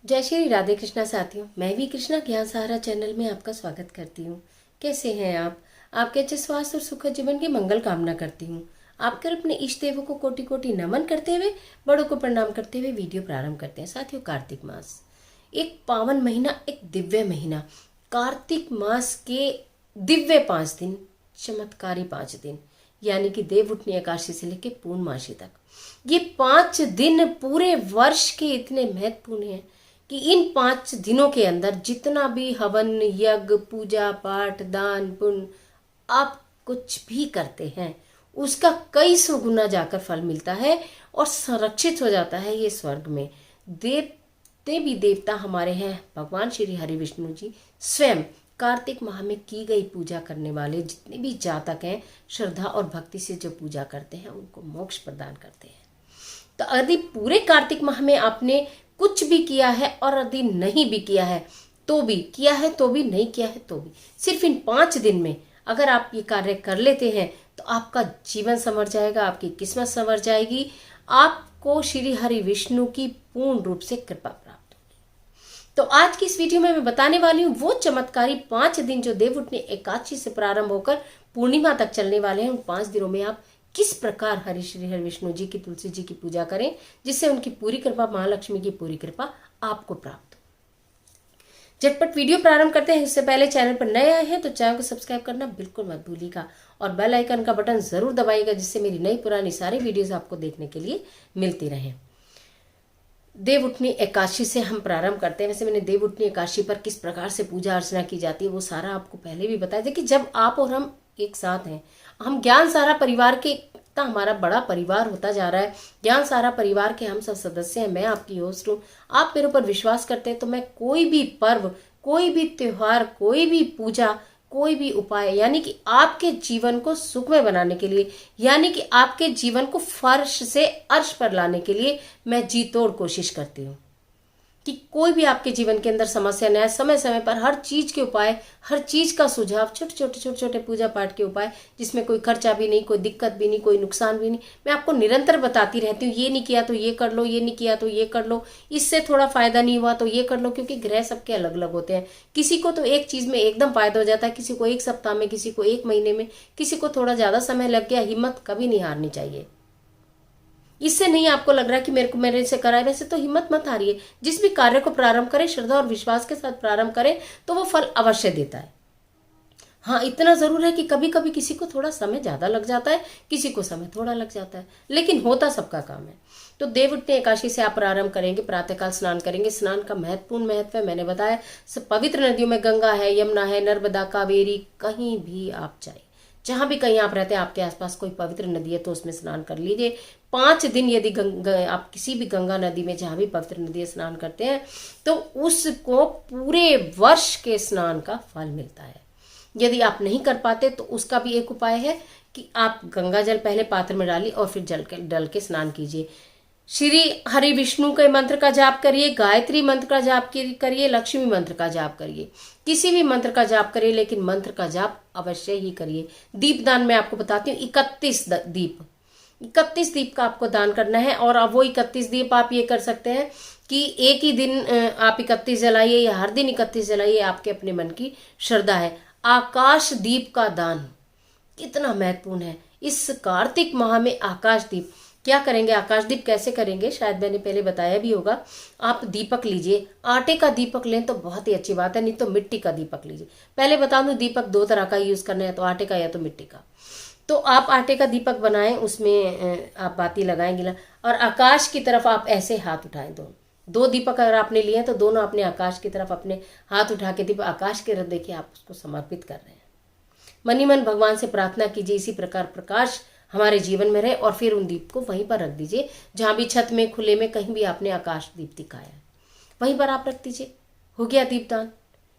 जय श्री राधे कृष्णा साथियों, मैं भी कृष्णा ज्ञान सहारा चैनल में आपका स्वागत करती हूँ। कैसे हैं आप? आपके अच्छे स्वास्थ्य और सुखद जीवन की मंगल कामना करती हूँ। आपके अपने इष्ट देवों को कोटि कोटि नमन करते हुए, बड़ों को प्रणाम करते हुए वीडियो प्रारंभ करते हैं। साथियों, कार्तिक मास एक पावन महीना, एक दिव्य महीना। कार्तिक मास के दिव्य 5 दिन, चमत्कारी 5 दिन, यानी कि देवउठनी एकादशी से लेकर पूर्णमासी तक। ये 5 दिन पूरे वर्ष के इतने महत्वपूर्ण हैं कि इन 5 दिनों के अंदर जितना भी हवन, यज्ञ, पूजा पाठ, दान पुण्य आप कुछ भी करते हैं, उसका कई सौ गुना जाकर फल मिलता है और संरक्षित हो जाता है ये स्वर्ग में। देवी देवता हमारे हैं भगवान श्री हरि विष्णु जी स्वयं। कार्तिक माह में की गई पूजा करने वाले जितने भी जातक हैं, श्रद्धा और भक्ति से जो पूजा करते हैं, उनको मोक्ष प्रदान करते हैं। तो यदि पूरे कार्तिक माह में आपने कुछ भी किया है और यदि नहीं भी किया है तो भी, किया है तो भी, नहीं किया है तो भी, सिर्फ इन 5 दिन में अगर आप ये कार्य कर लेते हैं तो आपका जीवन संवर जाएगा, आपकी किस्मत संवर जाएगी, आपको श्री हरि विष्णु की पूर्ण रूप से कृपा प्राप्त होगी। तो आज की इस वीडियो में मैं बताने वाली हूँ वो चमत्कारी 5 दिन जो देवउठनी एकादशी से प्रारंभ होकर पूर्णिमा तक चलने वाले हैं। उन 5 दिनों में आप किस प्रकार श्री हरि विष्णु जी की, तुलसी जी की पूजा करें, जिससे उनकी पूरी कृपा, महालक्ष्मी की पूरी कृपा आपको प्राप्त हो। झटपट वीडियो प्रारंभ करते हैं। इससे पहले चैनल पर नए आए हैं तो चैनल को सब्सक्राइब करना बिल्कुल मत भूलिएगा और बेल आइकन का बटन जरूर दबाइएगा, जिससे मेरी नई पुरानी सारी वीडियोस आपको देखने के लिए मिलती रहें। देवउठनी एकादशी से हम प्रारंभ करते हैं। वैसे मैंने देवउठनी एकादशी पर किस प्रकार से पूजा अर्चना की जाती है वो सारा आपको पहले भी बताया था कि जब आप और हम एक साथ हैं, हम ज्ञान सारा परिवार के, इतना हमारा बड़ा परिवार होता जा रहा है, ज्ञान सारा परिवार के हम सब सदस्य हैं, मैं आपकी होस्ट हूँ, आप मेरे ऊपर विश्वास करते हैं तो मैं कोई भी पर्व, कोई भी त्योहार, कोई भी पूजा, कोई भी उपाय, यानी कि आपके जीवन को सुखमय बनाने के लिए, यानी कि आपके जीवन को फर्श से अर्श पर लाने के लिए मैं जी तोड़ कोशिश करती हूँ कि कोई भी आपके जीवन के अंदर समस्या न आए। समय समय पर हर चीज के उपाय, हर चीज का सुझाव, छोटे छोटे पूजा पाठ के उपाय, जिसमें कोई खर्चा भी नहीं, कोई दिक्कत भी नहीं, कोई नुकसान भी नहीं, मैं आपको निरंतर बताती रहती हूँ। ये नहीं किया तो ये कर लो, ये नहीं किया तो ये कर लो, इससे थोड़ा फायदा नहीं हुआ तो ये कर लो, क्योंकि ग्रह सबके अलग अलग होते हैं। किसी को तो एक चीज में एकदम फायदा हो जाता है, किसी को 1 सप्ताह में, किसी को 1 महीने में, किसी को थोड़ा ज्यादा समय लग गया। हिम्मत कभी नहीं हारनी चाहिए। इससे नहीं आपको लग रहा कि मेरे से कराए, वैसे तो हिम्मत मत हारिए। जिस भी कार्य को प्रारंभ करें, श्रद्धा और विश्वास के साथ प्रारंभ करें तो वो फल अवश्य देता है। हाँ, इतना जरूर है कि कभी कभी किसी को थोड़ा समय ज्यादा लग जाता है, किसी को समय थोड़ा लग जाता है, लेकिन होता सबका काम है। तो देवउठनी एकादशी से आप प्रारंभ करेंगे, प्रातःकाल स्नान करेंगे। स्नान का महत्वपूर्ण महत्व है, मैंने बताया। सब पवित्र नदियों में गंगा है, यमुना है, नर्मदा, कावेरी, कहीं भी आप जाए, जहां भी कहीं आप रहते हैं, आपके आसपास कोई पवित्र नदी है तो उसमें स्नान कर लीजिए। 5 दिन यदि आप किसी भी गंगा नदी में, जहां भी पवित्र नदी है, स्नान करते हैं तो उसको पूरे वर्ष के स्नान का फल मिलता है। यदि आप नहीं कर पाते तो उसका भी एक उपाय है कि आप गंगा जल पहले पात्र में डालिए और फिर डल के स्नान कीजिए। श्री हरि विष्णु के मंत्र का जाप करिए, गायत्री मंत्र का जाप करिए, लक्ष्मी मंत्र का जाप करिए, किसी भी मंत्र का जाप करिए, लेकिन मंत्र का जाप अवश्य ही करिए। दीपदान मैं आपको बताती हूँ, 31 दीप का आपको दान करना है। और अब वो 31 दीप आप ये कर सकते हैं कि एक ही दिन आप 31 जलाइए या हर दिन 31 जलाइए, आपके अपने मन की श्रद्धा है। आकाश दीप का दान कितना महत्वपूर्ण है इस कार्तिक माह में। आकाश दीप क्या करेंगे, आकाशदीप कैसे करेंगे, शायद मैंने पहले बताया भी होगा। आप दीपक लीजिए, आटे का दीपक लें तो बहुत ही अच्छी बात है, नहीं तो मिट्टी का दीपक लीजिए। पहले बता दूं, दीपक 2 तरह का यूज करना है, तो आटे का या तो मिट्टी का। तो आप आटे का दीपक बनाएं, उसमें आप बाती लगाएंगे और आकाश की तरफ आप ऐसे हाथ उठाएं। दो दीपक अगर आपने लिए तो दोनों अपने आकाश की तरफ अपने हाथ उठा के दीपक आकाश की तरफ देखिए, आप उसको समर्पित कर रहे हैं। मनी मन भगवान से प्रार्थना कीजिए इसी प्रकार प्रकाश हमारे जीवन में रहे, और फिर उन दीप को वहीं पर रख दीजिए जहां भी छत में, खुले में, कहीं भी आपने आकाश दीप दिखाया है, वहीं पर आप रख दीजिए। हो गया दीपदान।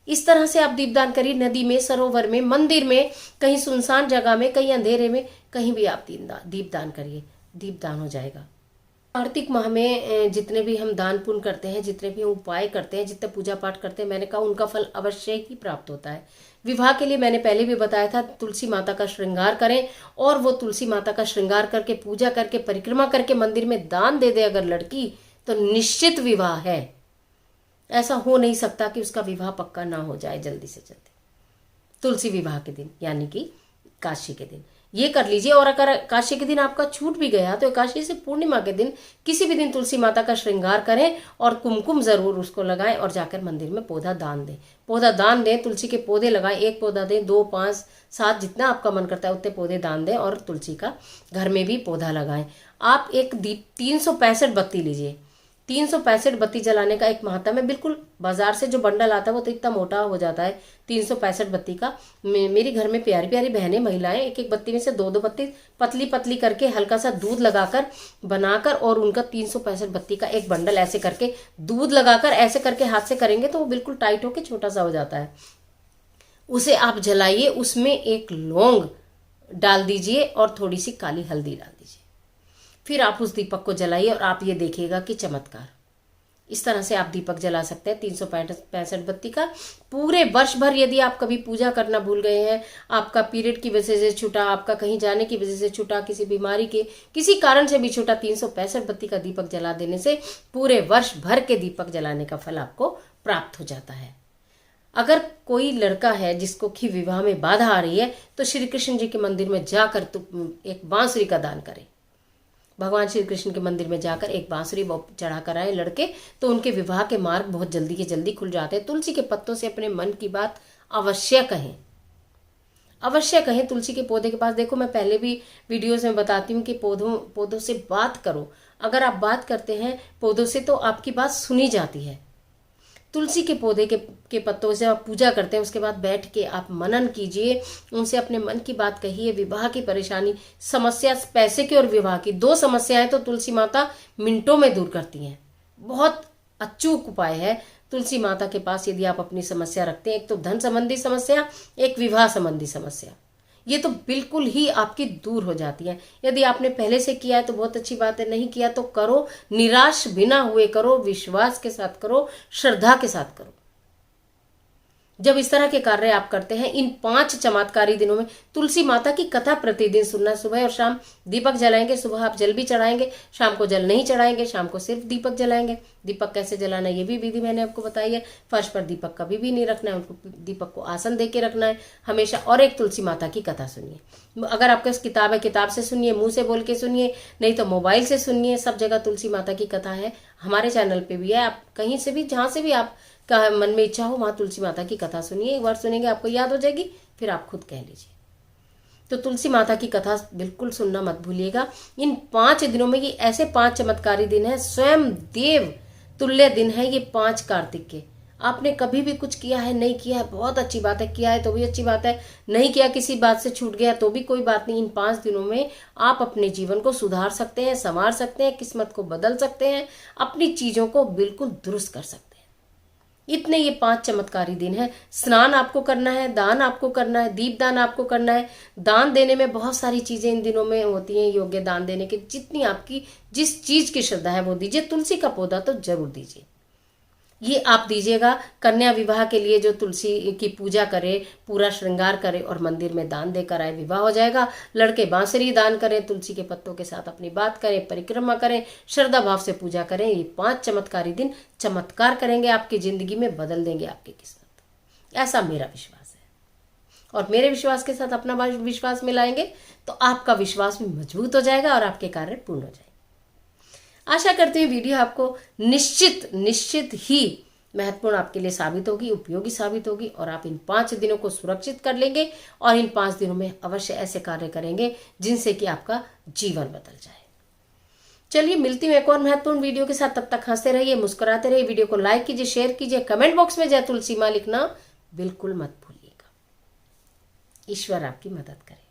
इस तरह से आप दीपदान करिए, नदी में, सरोवर में, मंदिर में, कहीं सुनसान जगह में, कहीं अंधेरे में, कहीं भी आप दीपदान करिए, दीपदान हो जाएगा। कार्तिक माह में जितने भी हम दान पुण्य करते हैं, जितने भी हम उपाय करते हैं, जितने पूजा पाठ करते हैं, मैंने कहा उनका फल अवश्य ही प्राप्त होता है। विवाह के लिए मैंने पहले भी बताया था, तुलसी माता का श्रृंगार करें, और वो तुलसी माता का श्रृंगार करके, पूजा करके, परिक्रमा करके मंदिर में दान दे दे अगर लड़की, तो निश्चित विवाह है। ऐसा हो नहीं सकता कि उसका विवाह पक्का ना हो जाए जल्दी से जल्दी तुलसी विवाह के दिन, यानी कि एकादशी के दिन ये कर लीजिए। और अगर एकादशी के दिन आपका छूट भी गया तो एकादशी से पूर्णिमा के दिन किसी भी दिन तुलसी माता का श्रृंगार करें और कुमकुम जरूर उसको लगाएं और जाकर मंदिर में पौधा दान दें। पौधा दान दें, तुलसी के पौधे लगाएं, 1 पौधा दें, 2, 5, 7 जितना आपका मन करता है उतने पौधे दान दें और तुलसी का घर में भी पौधा लगाएं। आप एक दीप 365 बत्ती लीजिए। 365 बत्ती जलाने का एक महात्म है। बिल्कुल बाजार से जो बंडल आता है वो तो इतना मोटा हो जाता है 365 बत्ती का। मेरी घर में प्यारी प्यारी बहनें महिलाएं एक एक बत्ती में से 2-2 बत्ती पतली पतली करके हल्का सा दूध लगाकर बनाकर और उनका 365 बत्ती का एक बंडल ऐसे करके दूध लगाकर ऐसे करके हाथ से करेंगे तो वो बिल्कुल टाइट होके छोटा सा हो जाता है। उसे आप जलाइए, उसमें एक लौंग डाल दीजिए और थोड़ी सी काली हल्दी डाल दीजिए। फिर आप उस दीपक को जलाइए और आप ये देखिएगा कि चमत्कार। इस तरह से आप दीपक जला सकते हैं 365 बत्ती का। पूरे वर्ष भर यदि आप कभी पूजा करना भूल गए हैं, आपका पीरियड की वजह से छूटा, आपका कहीं जाने की वजह से छूटा, किसी बीमारी के किसी कारण से भी छूटा, 365 बत्ती का दीपक जला देने से पूरे वर्ष भर के दीपक जलाने का फल आपको प्राप्त हो जाता है। अगर कोई लड़का है जिसको कि विवाह में बाधा आ रही है तो श्री कृष्ण जी के मंदिर में जाकर एक बांसुरी का दान करें। भगवान श्री कृष्ण के मंदिर में जाकर एक बांसुरी चढ़ा कर आए लड़के तो उनके विवाह के मार्ग बहुत जल्दी के जल्दी खुल जाते हैं। तुलसी के पत्तों से अपने मन की बात अवश्य कहें, अवश्य कहें। तुलसी के पौधे के पास देखो, मैं पहले भी वीडियोस में बताती हूँ कि पौधों से बात करो। अगर आप बात करते हैं पौधों से तो आपकी बात सुनी जाती है। तुलसी के पौधे के पत्तों से आप पूजा करते हैं, उसके बाद बैठ के आप मनन कीजिए, उनसे अपने मन की बात कहिए। विवाह की परेशानी, समस्या पैसे की और विवाह की, 2 समस्याएं तो तुलसी माता मिनटों में दूर करती हैं। बहुत अचूक उपाय है तुलसी माता के पास यदि आप अपनी समस्या रखते हैं। एक तो धन संबंधी समस्या, एक विवाह संबंधी समस्या, ये तो बिल्कुल ही आपकी दूर हो जाती है। यदि आपने पहले से किया है तो बहुत अच्छी बात है, नहीं किया तो करो, निराश बिना हुए करो, विश्वास के साथ करो, श्रद्धा के साथ करो। जब इस तरह के कार्य आप करते हैं इन 5 चमत्कारी दिनों में, तुलसी माता की कथा प्रतिदिन सुनना, सुबह और शाम दीपक जलाएंगे। सुबह आप जल भी चढ़ाएंगे, शाम को जल नहीं चढ़ाएंगे, शाम को सिर्फ दीपक जलाएंगे। दीपक कैसे जलाना ये भी विधि मैंने आपको बताई है। फर्श पर दीपक कभी भी नहीं रखना है, उनको दीपक को आसन दे के रखना है हमेशा। और एक तुलसी माता की कथा सुनिए। अगर आपके पास किताब है, किताब से सुनिए, मुंह से बोल के सुनिए, नहीं तो मोबाइल से सुनिए। सब जगह तुलसी माता की कथा है, हमारे चैनल पे भी है। आप कहीं से भी, जहां से भी आप का मन में इच्छा हो वहां तुलसी माता की कथा सुनिए। एक बार सुनेंगे आपको याद हो जाएगी, फिर आप खुद कह लीजिए। तो तुलसी माता की कथा बिल्कुल सुनना मत भूलिएगा। इन 5 दिनों में ये ऐसे 5 चमत्कारी दिन है, स्वयं देव तुल्य दिन है ये 5 कार्तिक के। आपने कभी भी कुछ किया है, नहीं किया है, बहुत अच्छी बात है, किया है तो भी अच्छी बात है, नहीं किया, किसी बात से छूट गया तो भी कोई बात नहीं। इन 5 दिनों में आप अपने जीवन को सुधार सकते हैं, संवार सकते हैं, किस्मत को बदल सकते हैं, अपनी चीजों को बिल्कुल दुरुस्त कर सकते हैं। इतने ये 5 चमत्कारी दिन है। स्नान आपको करना है, दान आपको करना है, दीप दान आपको करना है। दान देने में बहुत सारी चीजें इन दिनों में होती हैं योग्य दान देने की। जितनी आपकी जिस चीज की श्रद्धा है वो दीजिए। तुलसी का पौधा तो जरूर दीजिए, ये आप दीजिएगा। कन्या विवाह के लिए जो तुलसी की पूजा करे, पूरा श्रृंगार करे और मंदिर में दान देकर आए, विवाह हो जाएगा। लड़के बांसुरी दान करें, तुलसी के पत्तों के साथ अपनी बात करें, परिक्रमा करें, श्रद्धा भाव से पूजा करें। ये 5 चमत्कारी दिन चमत्कार करेंगे आपकी जिंदगी में, बदल देंगे आपकी किस्मत। ऐसा मेरा विश्वास है, और मेरे विश्वास के साथ अपना विश्वास मिलाएंगे तो आपका विश्वास भी मजबूत हो जाएगा और आपके कार्य पूर्ण हो जाएंगे। आशा करती हूँ वीडियो आपको निश्चित ही महत्वपूर्ण आपके लिए साबित होगी, उपयोगी साबित होगी, और आप इन 5 दिनों को सुरक्षित कर लेंगे और इन 5 दिनों में अवश्य ऐसे कार्य करेंगे जिनसे कि आपका जीवन बदल जाए। चलिए मिलती हूँ एक और महत्वपूर्ण वीडियो के साथ। तब तक हंसते रहिए, मुस्कुराते रहिए। वीडियो को लाइक कीजिए, शेयर कीजिए, कमेंट बॉक्स में जय तुलसी मां लिखना बिल्कुल मत भूलिएगा। ईश्वर आपकी मदद करे।